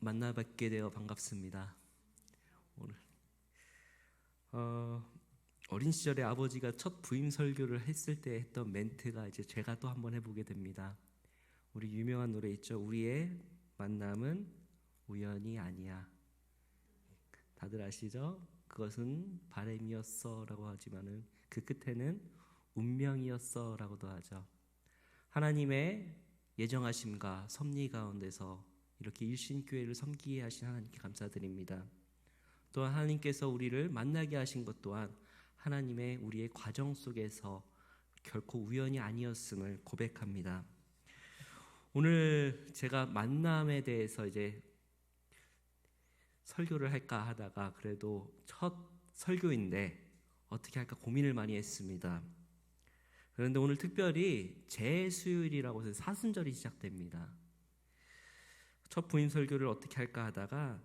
만나 뵙게 되어 반갑습니다. 오늘 어린 시절에 아버지가 첫 부임 설교를 했을 때 했던 멘트가 이제 제가 또 한번 해보게 됩니다. 우리 유명한 노래 있죠. 우리의 만남은 우연이 아니야. 다들 아시죠? 그것은 바람이었어라고 하지만은 그 끝에는 운명이었어라고도 하죠. 하나님의 예정하심과 섭리 가운데서 이렇게 일신교회를 섬기게 하신 하나님께 감사드립니다. 또한 하나님께서 우리를 만나게 하신 것 또한 하나님의 우리의 과정 속에서 결코 우연이 아니었음을 고백합니다. 오늘 제가 만남에 대해서 이제 설교를 할까 하다가 그래도 첫 설교인데 어떻게 할까 고민을 많이 했습니다. 그런데 오늘 특별히 재수요일이라고 해서 사순절이 시작됩니다. 첫 부임 설교를 어떻게 할까 하다가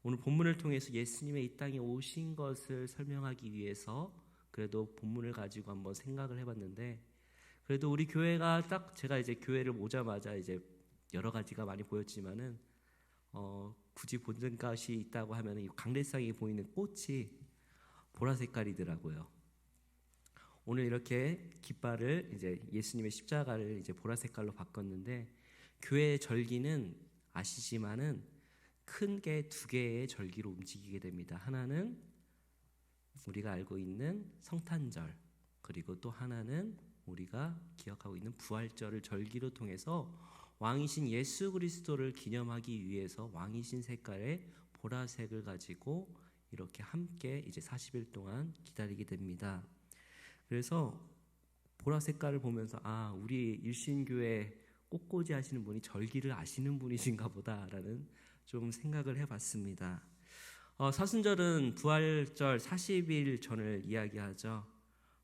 오늘 본문을 통해서 예수님의 이 땅에 오신 것을 설명하기 위해서 그래도 본문을 가지고 한번 생각을 해봤는데, 그래도 우리 교회가 딱 제가 이제 교회를 오자마자 이제 여러 가지가 많이 보였지만은 굳이 보는 것이 있다고 하면 이 강대상에 보이는 꽃이 보라 색깔이더라고요. 오늘 이렇게 깃발을 이제 예수님의 십자가를 이제 보라 색깔로 바꿨는데, 교회의 절기는 아시지만은 큰 게 두 개의 절기로 움직이게 됩니다. 하나는 우리가 알고 있는 성탄절, 그리고 또 하나는 우리가 기억하고 있는 부활절을 절기로 통해서 왕이신 예수 그리스도를 기념하기 위해서 왕이신 색깔의 보라색을 가지고 이렇게 함께 이제 40일 동안 기다리게 됩니다. 그래서 보라 색깔을 보면서 우리 일신교회 꽃꽂이 하시는 분이 절기를 아시는 분이신가 보다라는 좀 생각을 해봤습니다. 사순절은 부활절 40일 전을 이야기하죠.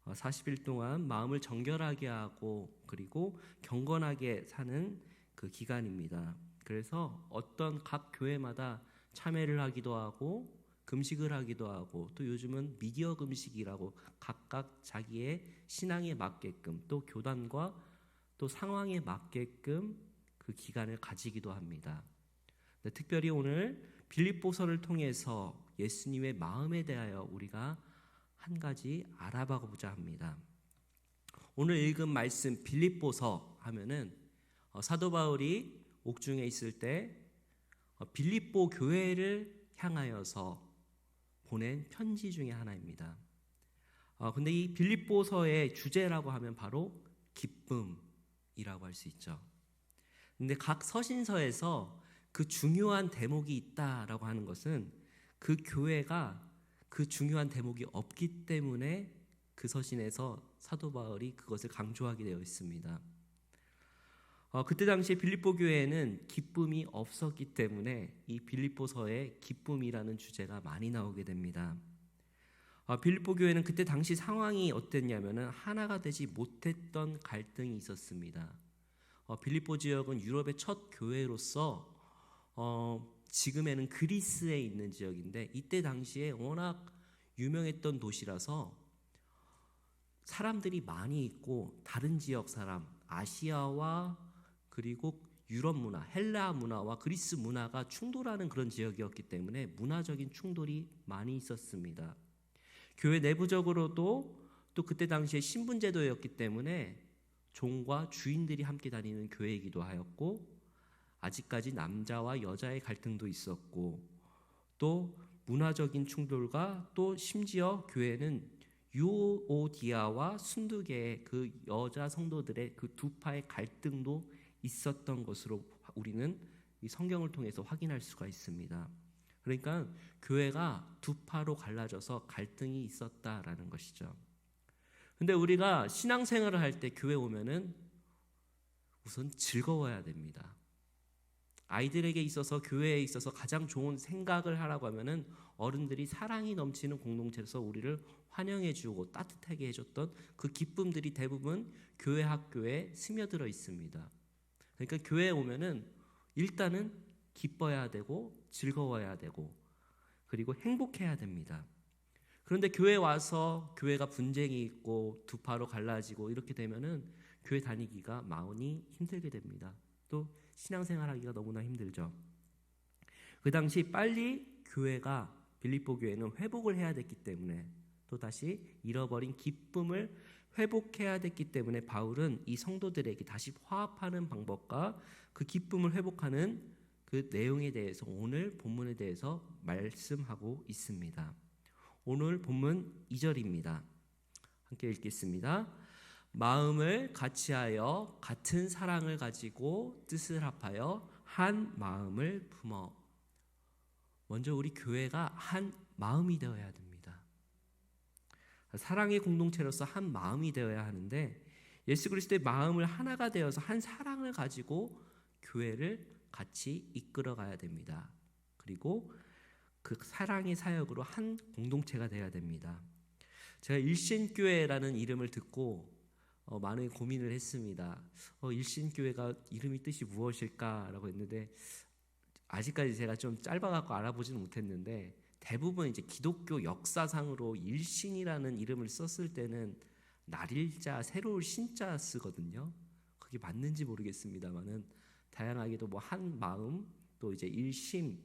40일 동안 마음을 정결하게 하고 그리고 경건하게 사는 그 기간입니다. 그래서 어떤 각 교회마다 참회를 하기도 하고 금식을 하기도 하고, 또 요즘은 미디어 금식이라고 각각 자기의 신앙에 맞게끔 또 교단과 또 상황에 맞게끔 그 기간을 가지기도 합니다. 특별히 오늘 빌립보서를 통해서 예수님의 마음에 대하여 우리가 한 가지 알아봐 보자 합니다. 오늘 읽은 말씀 빌립보서 하면은 사도 바울이 옥중에 있을 때 빌립보 교회를 향하여서 보낸 편지 중에 하나입니다. 근데 이 빌립보서의 주제라고 하면 바로 기쁨이라고 할 수 있죠. 근데 각 서신서에서 그 중요한 대목이 있다라고 하는 것은 그 교회가 그 중요한 대목이 없기 때문에 그 서신에서 사도 바울이 그것을 강조하게 되어 있습니다. 그때 당시에 빌립보 교회에는 기쁨이 없었기 때문에 이 빌립보서에 기쁨이라는 주제가 많이 나오게 됩니다. 빌립보 교회는 그때 당시 상황이 어땠냐면은 하나가 되지 못했던 갈등이 있었습니다. 빌립보 지역은 유럽의 첫 교회로서 지금에는 그리스에 있는 지역인데, 이때 당시에 워낙 유명했던 도시라서 사람들이 많이 있고 다른 지역 사람, 아시아와 그리고 유럽 문화, 헬라 문화와 그리스 문화가 충돌하는 그런 지역이었기 때문에 문화적인 충돌이 많이 있었습니다. 교회 내부적으로도 또 그때 당시에 신분제도였기 때문에 종과 주인들이 함께 다니는 교회이기도 하였고, 아직까지 남자와 여자의 갈등도 있었고, 또 문화적인 충돌과 또 심지어 교회는 유오디아와 순두계의 그 여자 성도들의 그 두 파의 갈등도 있었던 것으로 우리는 이 성경을 통해서 확인할 수가 있습니다. 그러니까 교회가 두 파로 갈라져서 갈등이 있었다라는 것이죠. 근데 우리가 신앙생활을 할 때 교회 오면은 우선 즐거워야 됩니다. 아이들에게 있어서 교회에 있어서 가장 좋은 생각을 하라고 하면은 어른들이 사랑이 넘치는 공동체에서 우리를 환영해주고 따뜻하게 해줬던 그 기쁨들이 대부분 교회 학교에 스며들어 있습니다. 그러니까 교회에 오면은 일단은 기뻐야 되고 즐거워야 되고 그리고 행복해야 됩니다. 그런데 교회 와서 교회가 분쟁이 있고 두 파로 갈라지고 이렇게 되면은 교회 다니기가 마음이 힘들게 됩니다. 또 신앙생활하기가 너무나 힘들죠. 그 당시 빨리 교회가 빌립보 교회는 회복을 해야 됐기 때문에 또다시 잃어버린 기쁨을 회복해야 됐기 때문에 바울은 이 성도들에게 다시 화합하는 방법과 그 기쁨을 회복하는 그 내용에 대해서 오늘 본문에 대해서 말씀하고 있습니다. 오늘 본문 2절입니다. 함께 읽겠습니다. 마음을 같이하여 같은 사랑을 가지고 뜻을 합하여 한 마음을 품어. 먼저 우리 교회가 한 마음이 되어야 됩니다. 사랑의 공동체로서 한 마음이 되어야 하는데 예수 그리스도의 마음을 하나가 되어서 한 사랑을 가지고 교회를 같이 이끌어 가야 됩니다. 그리고 그 사랑의 사역으로 한 공동체가 되어야 됩니다. 제가 일신교회라는 이름을 듣고 많은 고민을 했습니다. 일신교회가 이름이 뜻이 무엇일까라고 했는데 아직까지 제가 좀 짧아갖고 알아보지는 못했는데 대부분 이제 기독교 역사상으로 일신이라는 이름을 썼을 때는 날일자, 새로울 신자 쓰거든요. 그게 맞는지 모르겠습니다만은 다양하게도 뭐 한 마음 또 이제 일심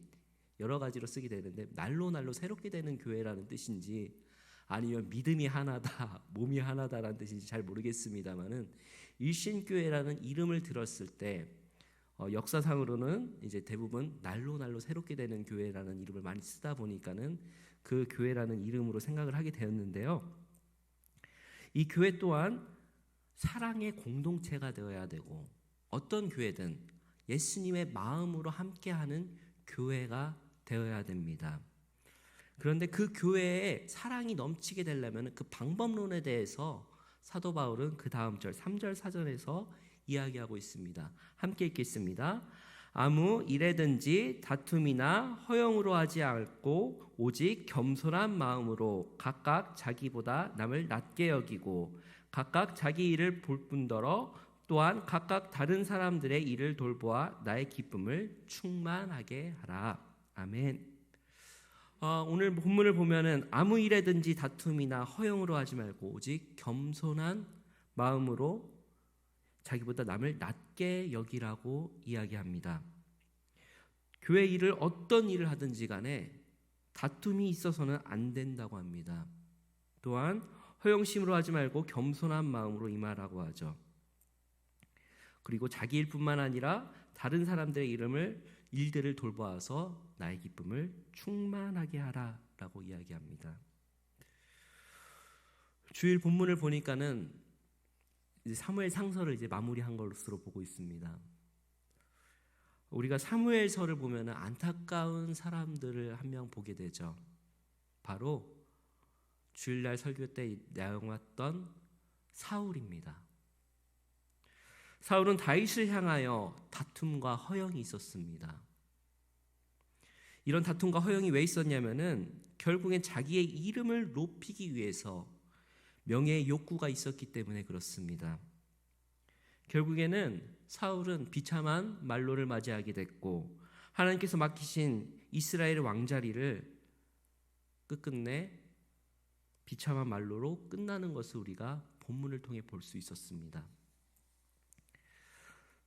여러 가지로 쓰게 되는데 날로 새롭게 되는 교회라는 뜻인지 아니면 믿음이 하나다, 몸이 하나다라는 뜻인지 잘 모르겠습니다만은 일신교회라는 이름을 들었을 때 역사상으로는 이제 대부분 날로 새롭게 되는 교회라는 이름을 많이 쓰다 보니까는 그 교회라는 이름으로 생각을 하게 되었는데요. 이 교회 또한 사랑의 공동체가 되어야 되고 어떤 교회든 예수님의 마음으로 함께하는 교회가 되어야 됩니다. 그런데 그 교회에 사랑이 넘치게 되려면 그 방법론에 대해서 사도 바울은 그 다음 절 3절 사전에서 이야기하고 있습니다. 함께 읽겠습니다. 아무 일에든지 다툼이나 허영으로 하지 않고 오직 겸손한 마음으로 각각 자기보다 남을 낮게 여기고 각각 자기 일을 볼 뿐더러 또한 각각 다른 사람들의 일을 돌보아 나의 기쁨을 충만하게 하라. 아멘. 오늘 본문을 보면은 아무 일에든지 다툼이나 허영으로 하지 말고 오직 겸손한 마음으로 자기보다 남을 낮게 여기라고 이야기합니다. 교회 일을 어떤 일을 하든지 간에 다툼이 있어서는 안 된다고 합니다. 또한 허영심으로 하지 말고 겸손한 마음으로 임하라고 하죠. 그리고 자기 일뿐만 아니라 다른 사람들의 일들을 돌보아서 나의 기쁨을 충만하게 하라라고 이야기합니다. 주일 본문을 보니까는 이제 사무엘 상서를 이제 마무리한 것으로 보고 있습니다. 우리가 사무엘서를 보면 안타까운 사람들을 한 명 보게 되죠. 바로 주일날 설교 때 나왔던 사울입니다. 사울은 다윗을 향하여 다툼과 허영이 있었습니다. 이런 다툼과 허영이 왜 있었냐면은 결국엔 자기의 이름을 높이기 위해서 명예의 욕구가 있었기 때문에 그렇습니다. 결국에는 사울은 비참한 말로를 맞이하게 됐고 하나님께서 맡기신 이스라엘 왕자리를 끝끝내 비참한 말로로 끝나는 것을 우리가 본문을 통해 볼 수 있었습니다.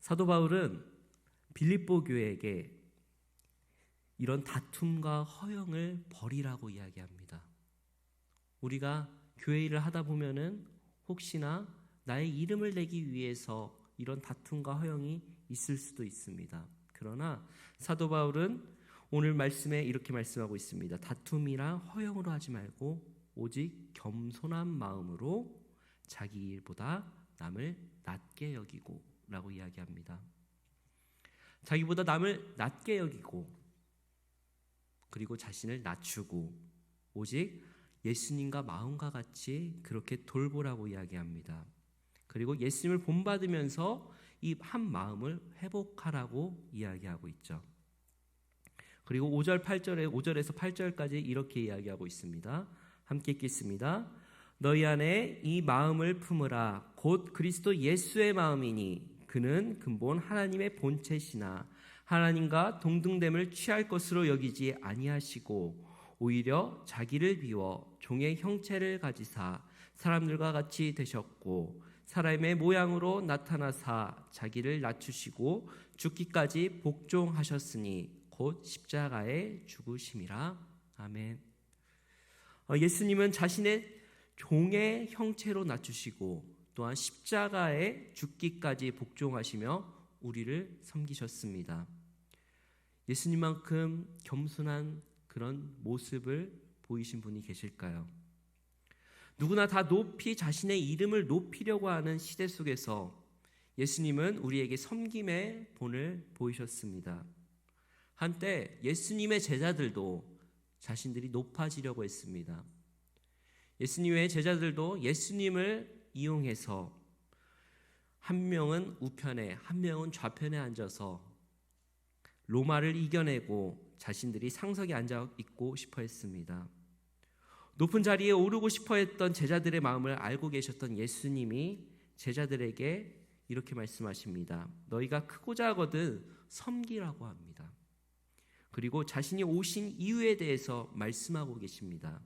사도 바울은 빌립보 교회에게 이런 다툼과 허영을 버리라고 이야기합니다. 우리가 교회 일을 하다 보면은 혹시나 나의 이름을 내기 위해서 이런 다툼과 허영이 있을 수도 있습니다. 그러나 사도 바울은 오늘 말씀에 이렇게 말씀하고 있습니다. 다툼이랑 허영으로 하지 말고 오직 겸손한 마음으로 자기 일보다 남을 낮게 여기고 라고 이야기합니다. 자기보다 남을 낮게 여기고 그리고 자신을 낮추고 오직 예수님과 마음과 같이 그렇게 돌보라고 이야기합니다. 그리고 예수님을 본받으면서 이 한 마음을 회복하라고 이야기하고 있죠. 그리고 5절에서 8절까지 이렇게 이야기하고 있습니다. 함께 읽겠습니다. 너희 안에 이 마음을 품으라. 곧 그리스도 예수의 마음이니 그는 근본 하나님의 본체시나 하나님과 동등됨을 취할 것으로 여기지 아니하시고 오히려 자기를 비워 종의 형체를 가지사 사람들과 같이 되셨고 사람의 모양으로 나타나사 자기를 낮추시고 죽기까지 복종하셨으니 곧 십자가의 죽으심이라. 아멘. 예수님은 자신의 종의 형체로 낮추시고 또한 십자가의 죽기까지 복종하시며 우리를 섬기셨습니다. 예수님만큼 겸손한 그런 모습을 보이신 분이 계실까요? 누구나 다 높이 자신의 이름을 높이려고 하는 시대 속에서 예수님은 우리에게 섬김의 본을 보이셨습니다. 한때 예수님의 제자들도 자신들이 높아지려고 했습니다. 예수님의 제자들도 예수님을 이용해서 한 명은 우편에 한 명은 좌편에 앉아서 로마를 이겨내고 자신들이 상석에 앉아 있고 싶어 했습니다. 높은 자리에 오르고 싶어 했던 제자들의 마음을 알고 계셨던 예수님이 제자들에게 이렇게 말씀하십니다. 너희가 크고자 하거든 섬기라고 합니다. 그리고 자신이 오신 이유에 대해서 말씀하고 계십니다.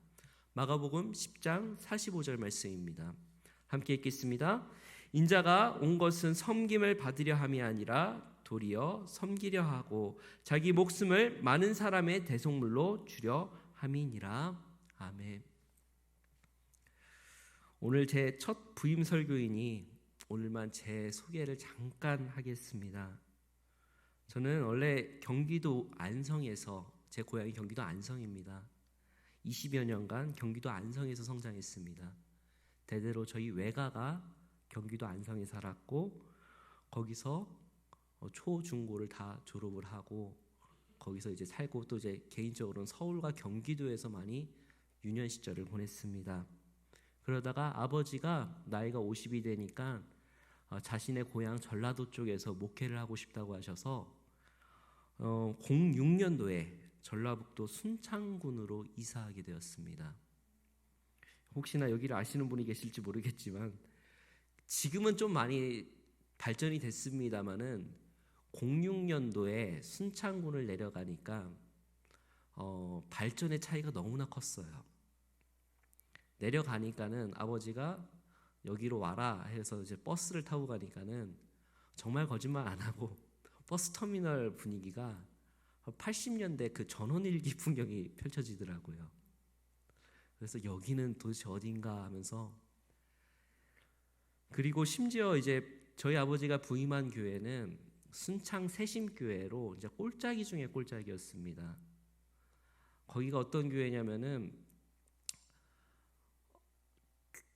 마가복음 10장 45절 말씀입니다. 함께 읽겠습니다. 인자가 온 것은 섬김을 받으려 함이 아니라 도리어 섬기려 하고 자기 목숨을 많은 사람의 대속물로 주려 함이니라. 아멘. 오늘 제 첫 부임 설교이니 오늘만 제 소개를 잠깐 하겠습니다. 저는 원래 경기도 안성에서, 제 고향이 경기도 안성입니다. 20여 년간 경기도 안성에서 성장했습니다. 대대로 저희 외가가 경기도 안성에 살았고 거기서 초, 중고를 다 졸업을 하고 거기서 이제 살고 또 이제 개인적으로는 서울과 경기도에서 많이 유년 시절을 보냈습니다. 그러다가 아버지가 나이가 50이 되니까 자신의 고향 전라도 쪽에서 목회를 하고 싶다고 하셔서 06년도에 전라북도 순창군으로 이사하게 되었습니다. 혹시나 여기를 아시는 분이 계실지 모르겠지만 지금은 좀 많이 발전이 됐습니다마는 06년도에 순창군을 내려가니까 발전의 차이가 너무나 컸어요. 내려가니까는 아버지가 여기로 와라 해서 이제 버스를 타고 가니까는 정말 거짓말 안 하고 버스 터미널 분위기가 80년대 그 전원일기 풍경이 펼쳐지더라고요. 그래서 여기는 도대체 어딘가 하면서, 그리고 심지어 이제 저희 아버지가 부임한 교회는 순창 새심교회로 이제 꼴짜기 중에 꼴짜기였습니다. 거기가 어떤 교회냐면은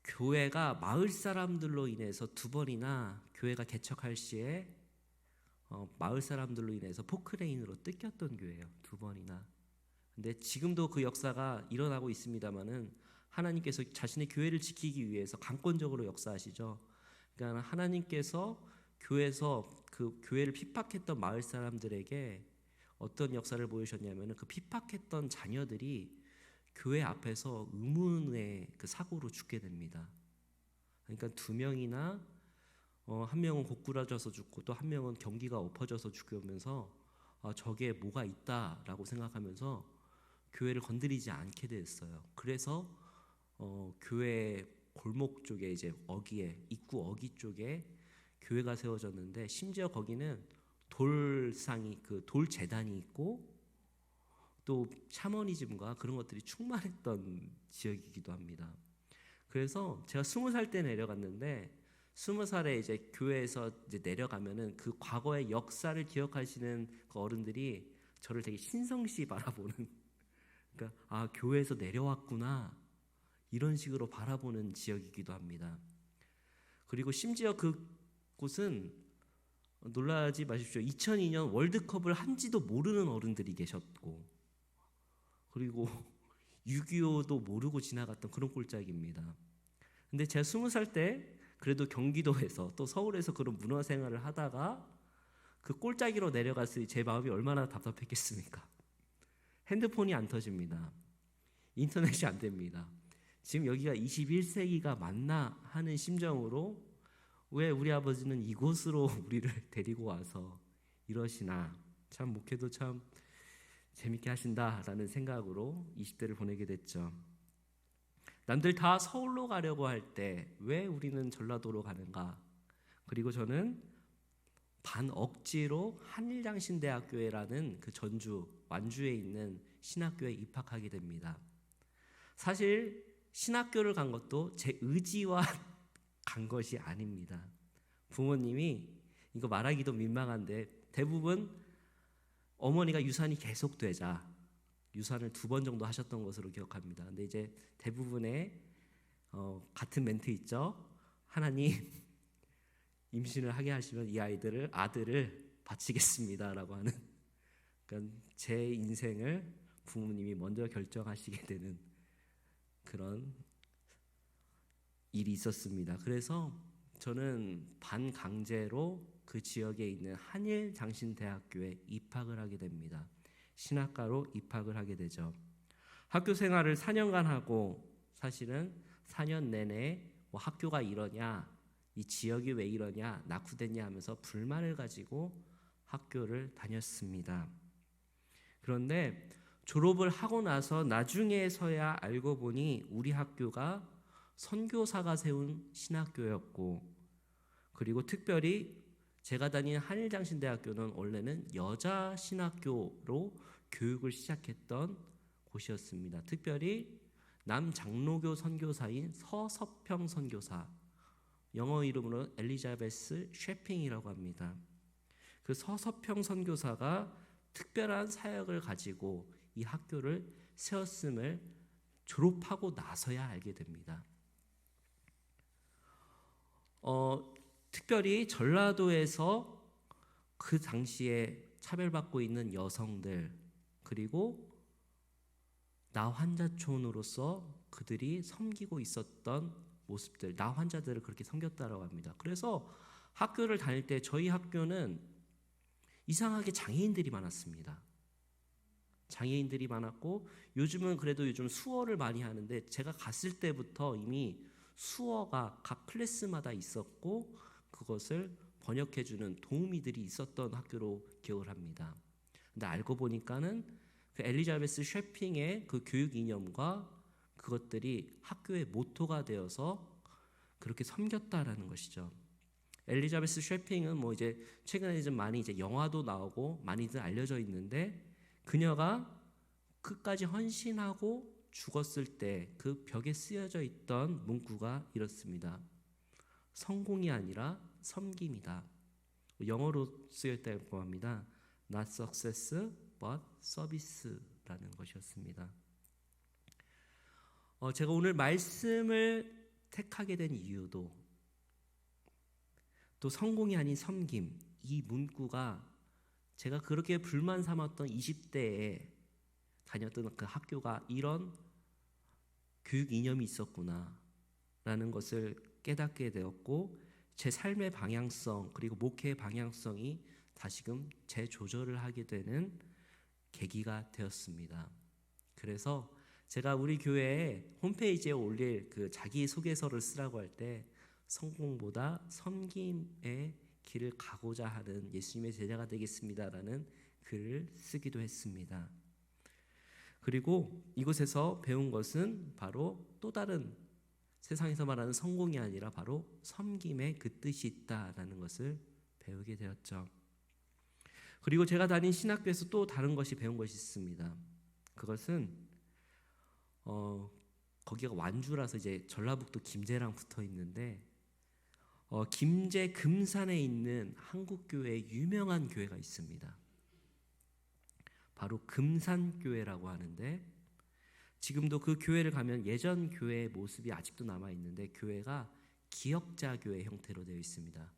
교회가 마을 사람들로 인해서 두 번이나 교회가 개척할 시에 마을 사람들로 인해서 포크레인으로 뜯겼던 교회예요. 두 번이나. 근데 지금도 그 역사가 일어나고 있습니다만은 하나님께서 자신의 교회를 지키기 위해서 강권적으로 역사하시죠. 그러니까 하나님께서 교회에서 그 교회를 핍박했던 마을 사람들에게 어떤 역사를 보여주셨냐면은 그 핍박했던 자녀들이 교회 앞에서 의문의 그 사고로 죽게 됩니다. 그러니까 두 명이나 한 명은 고꾸라져서 죽고 또 한 명은 경기가 엎어져서 죽으면서 저게 뭐가 있다라고 생각하면서 교회를 건드리지 않게 됐어요. 그래서 교회 골목 쪽에 이제 어기에 입구 어기 쪽에 교회가 세워졌는데 심지어 거기는 돌상이 그 돌 제단이 있고 또 샤머니즘과 그런 것들이 충만했던 지역이기도 합니다. 그래서 제가 20살 때 내려갔는데 20살에 이제 교회에서 이제 내려가면은 그 과거의 역사를 기억하시는 그 어른들이 저를 되게 신성시 바라보는, 그러니까 교회에서 내려왔구나 이런 식으로 바라보는 지역이기도 합니다. 그리고 심지어 그곳은 놀라지 마십시오. 2002년 월드컵을 한지도 모르는 어른들이 계셨고 그리고 6.25도 모르고 지나갔던 그런 꼴짝입니다. 근데 제가 20살 때 그래도 경기도에서 또 서울에서 그런 문화생활을 하다가 그 꼴짝이로 내려갔을 때 제 마음이 얼마나 답답했겠습니까? 핸드폰이 안 터집니다. 인터넷이 안 됩니다. 지금 여기가 21세기가 맞나 하는 심정으로 왜 우리 아버지는 이곳으로 우리를 데리고 와서 이러시나, 참 목회도 참 재밌게 하신다라는 생각으로 20대를 보내게 됐죠. 남들 다 서울로 가려고 할 때 왜 우리는 전라도로 가는가? 그리고 저는 반억지로 한일장신대학교라는 그 전주 완주에 있는 신학교에 입학하게 됩니다. 사실 신학교를 간 것도 제 의지와 간 것이 아닙니다. 부모님이, 이거 말하기도 민망한데 대부분 어머니가 유산이 계속되자 유산을 2번 정도 하셨던 것으로 기억합니다. 근데 이제 대부분의 같은 멘트 있죠. 하나님 임신을 하게 하시면 이 아들을 바치겠습니다라고 하는, 그러니까 제 인생을 부모님이 먼저 결정하시게 되는 그런 일이 있었습니다. 그래서 저는 반강제로 그 지역에 있는 한일장신대학교에 입학을 하게 됩니다. 신학과로 입학을 하게 되죠. 학교 생활을 4년간 하고, 사실은 4년 내내 뭐 학교가 이러냐, 이 지역이 왜 이러냐, 낙후됐냐 하면서 불만을 가지고 학교를 다녔습니다. 그런데 졸업을 하고 나서 나중에서야 알고 보니 우리 학교가 선교사가 세운 신학교였고, 그리고 특별히 제가 다니는 한일장신대학교는 원래는 여자 신학교로 교육을 시작했던 곳이었습니다. 특별히 남장로교 선교사인 서서평 선교사, 영어 이름으로 엘리자베스 쉐핑이라고 합니다. 그 서서평 선교사가 특별한 사역을 가지고 이 학교를 세웠음을 졸업하고 나서야 알게 됩니다. 특별히 전라도에서 그 당시에 차별받고 있는 여성들, 그리고 나환자촌으로서 그들이 섬기고 있었던 모습들, 나환자들을 그렇게 섬겼다라고 합니다. 그래서 학교를 다닐 때 저희 학교는 이상하게 장애인들이 많았습니다. 장애인들이 많았고, 요즘은 그래도 요즘 수어를 많이 하는데 제가 갔을 때부터 이미 수어가 각 클래스마다 있었고 그것을 번역해주는 도우미들이 있었던 학교로 기억을 합니다. 근데 알고 보니까는 그 엘리자베스 쉐핑의 그 교육 이념과 그것들이 학교의 모토가 되어서 그렇게 섬겼다라는 것이죠. 엘리자베스 쉐핑은 뭐 이제 최근에 좀 많이 이제 영화도 나오고 많이들 알려져 있는데, 그녀가 끝까지 헌신하고 죽었을 때 그 벽에 쓰여져 있던 문구가 이렇습니다. 성공이 아니라 섬김이다. 영어로 쓰여 있다고 합니다. Not success but service라는 것이었습니다. 제가 오늘 말씀을 택하게 된 이유도 또 성공이 아닌 섬김, 이 문구가 제가 그렇게 불만 삼았던 20대에 다녔던 그 학교가 이런 교육 이념이 있었구나 라는 것을 깨닫게 되었고, 제 삶의 방향성 그리고 목회의 방향성이 다시금 재조절을 하게 되는 계기가 되었습니다. 그래서 제가 우리 교회에 홈페이지에 올릴 그 자기소개서를 쓰라고 할 때 성공보다 섬김의 길을 가고자 하는 예수님의 제자가 되겠습니다라는 글을 쓰기도 했습니다. 그리고 이곳에서 배운 것은 바로 또 다른 세상에서 말하는 성공이 아니라 바로 섬김의 그 뜻이 있다라는 것을 배우게 되었죠. 그리고 제가 다닌 신학교에서 또 다른 것이 배운 것이 있습니다. 그것은 거기가 완주라서 이제 전라북도 김제랑 붙어 있는데, 김제 금산에 있는 한국교회의 유명한 교회가 있습니다. 바로 금산교회라고 하는데, 지금도 그 교회를 가면 예전 교회의 모습이 아직도 남아 있는데 교회가 기역자 교회 형태로 되어 있습니다.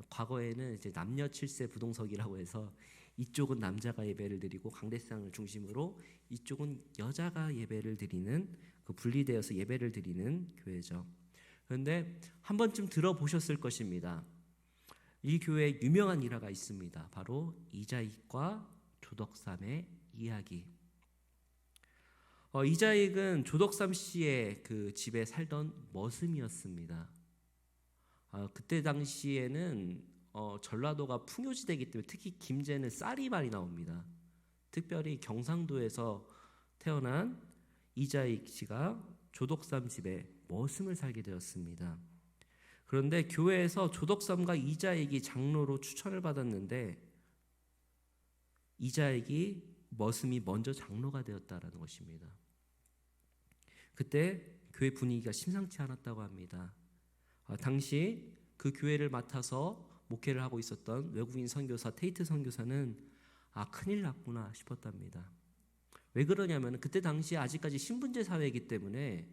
과거에는 이제 남녀 7세 부동석이라고 해서 이쪽은 남자가 예배를 드리고 강대상을 중심으로 이쪽은 여자가 예배를 드리는, 그 분리되어서 예배를 드리는 교회죠. 그런데 한 번쯤 들어보셨을 것입니다. 이 교회에 유명한 일화가 있습니다. 바로 이자익과 조덕삼의 이야기. 이자익은 조덕삼 씨의 그 집에 살던 머슴이었습니다. 그때 당시에는 전라도가 풍요지대이기 때문에 특히 김제는 쌀이 많이 나옵니다. 특별히 경상도에서 태어난 이자익 씨가 조덕삼 집에 머슴을 살게 되었습니다. 그런데 교회에서 조덕삼과 이자익이 장로로 추천을 받았는데 이자익이 머슴이 먼저 장로가 되었다라는 것입니다. 그때 교회 분위기가 심상치 않았다고 합니다. 당시 그 교회를 맡아서 목회를 하고 있었던 외국인 선교사 테이트 선교사는 큰일 났구나 싶었답니다. 왜 그러냐면 그때 당시에 아직까지 신분제 사회이기 때문에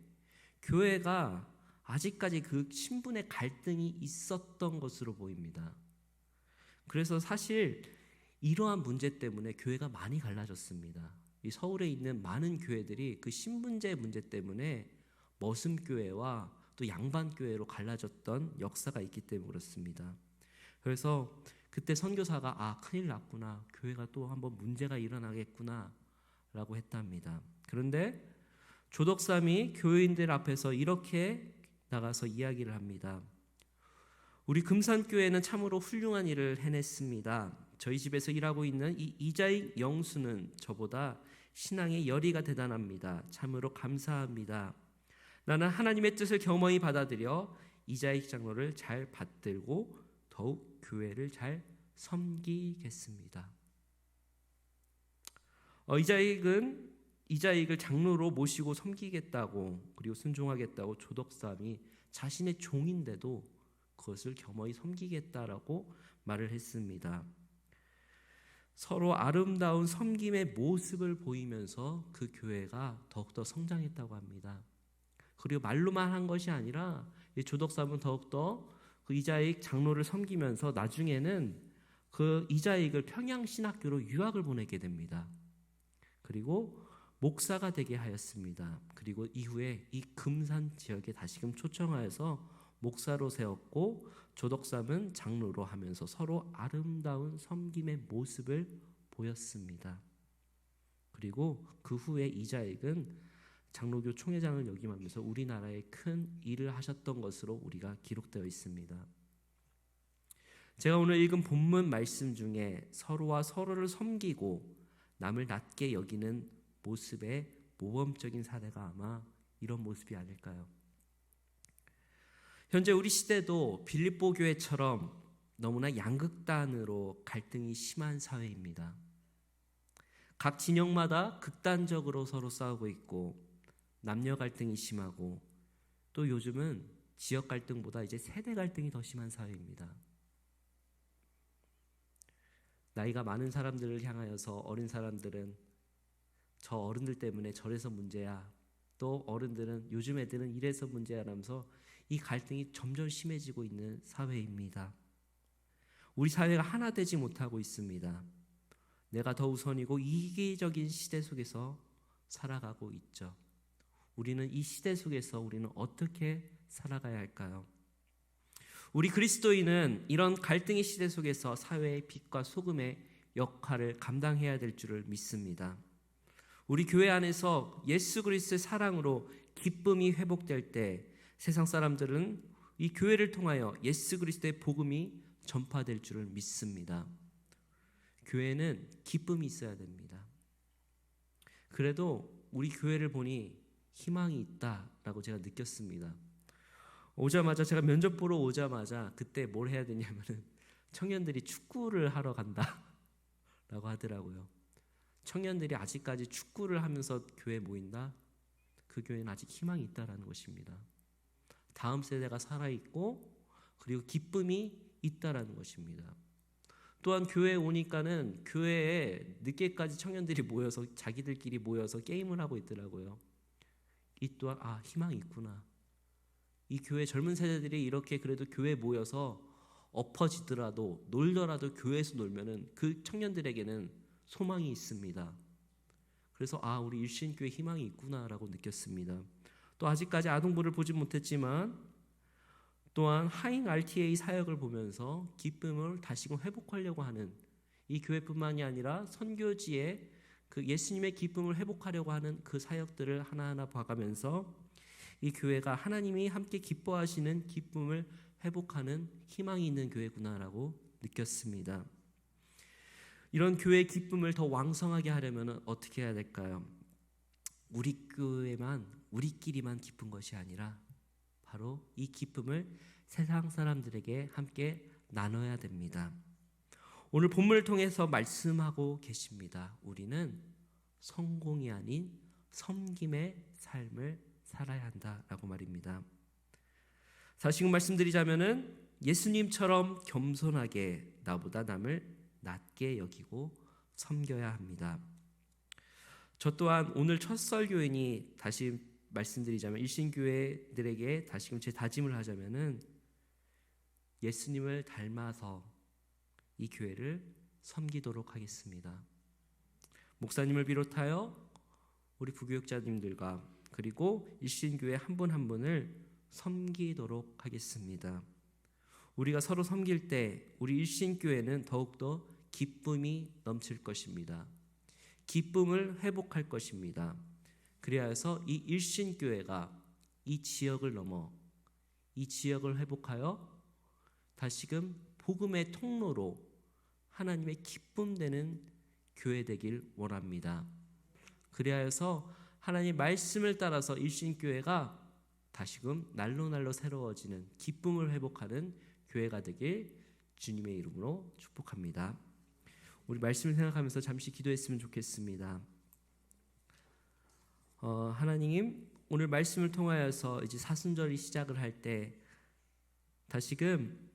교회가 아직까지 그 신분의 갈등이 있었던 것으로 보입니다. 그래서 사실 이러한 문제 때문에 교회가 많이 갈라졌습니다. 이 서울에 있는 많은 교회들이 그 신분제 문제 때문에 머슴교회와 또 양반교회로 갈라졌던 역사가 있기 때문에 그렇습니다. 그래서 그때 선교사가 큰일 났구나, 교회가 또 한번 문제가 일어나겠구나 라고 했답니다. 그런데 조덕삼이 교회인들 앞에서 이렇게 나가서 이야기를 합니다. 우리 금산교회는 참으로 훌륭한 일을 해냈습니다. 저희 집에서 일하고 있는 이 이자익 영수는 저보다 신앙의 열의가 대단합니다. 참으로 감사합니다. 나는 하나님의 뜻을 겸허히 받아들여 이자익 장로를 잘 받들고 더욱 교회를 잘 섬기겠습니다. 이자익을 장로로 모시고 섬기겠다고, 그리고 순종하겠다고 조덕삼이 자신의 종인데도 그것을 겸허히 섬기겠다라고 말을 했습니다. 서로 아름다운 섬김의 모습을 보이면서 그 교회가 더욱더 성장했다고 합니다. 그리고 말로만 한 것이 아니라 이 조덕삼은 더욱더 그 이자익 장로를 섬기면서 나중에는 그 이자익을 평양신학교로 유학을 보내게 됩니다. 그리고 목사가 되게 하였습니다. 그리고 이후에 이 금산 지역에 다시금 초청하여서 목사로 세웠고 조덕삼은 장로로 하면서 서로 아름다운 섬김의 모습을 보였습니다. 그리고 그 후에 이자익은 장로교 총회장을 역임하면서 우리나라에 큰 일을 하셨던 것으로 우리가 기록되어 있습니다. 제가 오늘 읽은 본문 말씀 중에 서로와 서로를 섬기고 남을 낮게 여기는 모습의 모범적인 사례가 아마 이런 모습이 아닐까요? 현재 우리 시대도 빌립보 교회처럼 너무나 양극단으로 갈등이 심한 사회입니다. 각 진영마다 극단적으로 서로 싸우고 있고 남녀 갈등이 심하고 또 요즘은 지역 갈등보다 이제 세대 갈등이 더 심한 사회입니다. 나이가 많은 사람들을 향하여서 어린 사람들은 저 어른들 때문에 저래서 문제야, 또 어른들은 요즘 애들은 이래서 문제야 라면서 이 갈등이 점점 심해지고 있는 사회입니다. 우리 사회가 하나 되지 못하고 있습니다. 내가 더 우선이고 이기적인 시대 속에서 살아가고 있죠. 우리는 이 시대 속에서 우리는 어떻게 살아가야 할까요? 우리 그리스도인은 이런 갈등의 시대 속에서 사회의 빛과 소금의 역할을 감당해야 될 줄을 믿습니다. 우리 교회 안에서 예수 그리스도의 사랑으로 기쁨이 회복될 때 세상 사람들은 이 교회를 통하여 예수 그리스도의 복음이 전파될 줄을 믿습니다. 교회는 기쁨이 있어야 됩니다. 그래도 우리 교회를 보니 희망이 있다라고 제가 느꼈습니다. 제가 면접 보러 오자마자 그때 뭘 해야 되냐면은 청년들이 축구를 하러 간다라고 하더라고요. 청년들이 아직까지 축구를 하면서 교회에 모인다? 그 교회는 아직 희망이 있다라는 것입니다. 다음 세대가 살아있고 그리고 기쁨이 있다라는 것입니다. 또한 교회에 오니까는 교회에 늦게까지 청년들이 모여서 자기들끼리 모여서 게임을 하고 있더라고요. 이 또한 희망이 있구나. 이 교회 젊은 세대들이 이렇게 그래도 교회에 모여서 엎어지더라도 놀더라도 교회에서 놀면은 그 청년들에게는 소망이 있습니다. 그래서 우리 일신교회 희망이 있구나라고 느꼈습니다. 또 아직까지 아동부를 보지 못했지만 또한 하잉 RTA 사역을 보면서 기쁨을 다시금 회복하려고 하는 이 교회뿐만이 아니라 선교지에 그 예수님의 기쁨을 회복하려고 하는 그 사역들을 하나하나 봐가면서 이 교회가 하나님이 함께 기뻐하시는 기쁨을 회복하는 희망이 있는 교회구나라고 느꼈습니다. 이런 교회의 기쁨을 더 왕성하게 하려면 어떻게 해야 될까요? 우리 교회만 우리끼리만 기쁜 것이 아니라 바로 이 기쁨을 세상 사람들에게 함께 나눠야 됩니다. 오늘 본문을 통해서 말씀하고 계십니다. 우리는 성공이 아닌 섬김의 삶을 살아야 한다라고 말입니다. 다시금 말씀드리자면은 예수님처럼 겸손하게 나보다 남을 낮게 여기고 섬겨야 합니다. 저 또한 오늘 첫 설교인이 다시 말씀드리자면 일신교회들에게 다시금 제 다짐을 하자면은 예수님을 닮아서 이 교회를 섬기도록 하겠습니다. 목사님을 비롯하여 우리 부교육자님들과 그리고 일신교회 한 분 한 분을 섬기도록 하겠습니다. 우리가 서로 섬길 때 우리 일신교회는 더욱더 기쁨이 넘칠 것입니다. 기쁨을 회복할 것입니다. 그래야 해서 이 일신교회가 이 지역을 넘어 이 지역을 회복하여 다시금 복음의 통로로 하나님의 기쁨 되는 교회 되길 원합니다. 그래야 해서 하나님의 말씀을 따라서 일신교회가 다시금 날로 새로워지는 기쁨을 회복하는 교회가 되길 주님의 이름으로 축복합니다. 우리 말씀을 생각하면서 잠시 기도했으면 좋겠습니다. 하나님, 오늘 말씀을 통하여서 이제 사순절이 시작을 할 때 다시금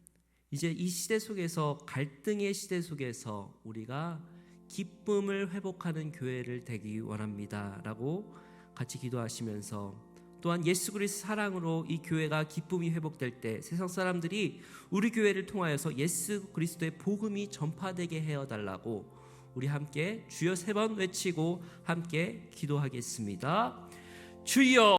이제 이 시대 속에서 갈등의 시대 속에서 우리가 기쁨을 회복하는 교회를 되기 원합니다라고 같이 기도하시면서 또한 예수 그리스도 사랑으로 이 교회가 기쁨이 회복될 때 세상 사람들이 우리 교회를 통하여서 예수 그리스도의 복음이 전파되게 하여 달라고 우리 함께 주여 3번 외치고 함께 기도하겠습니다. 주여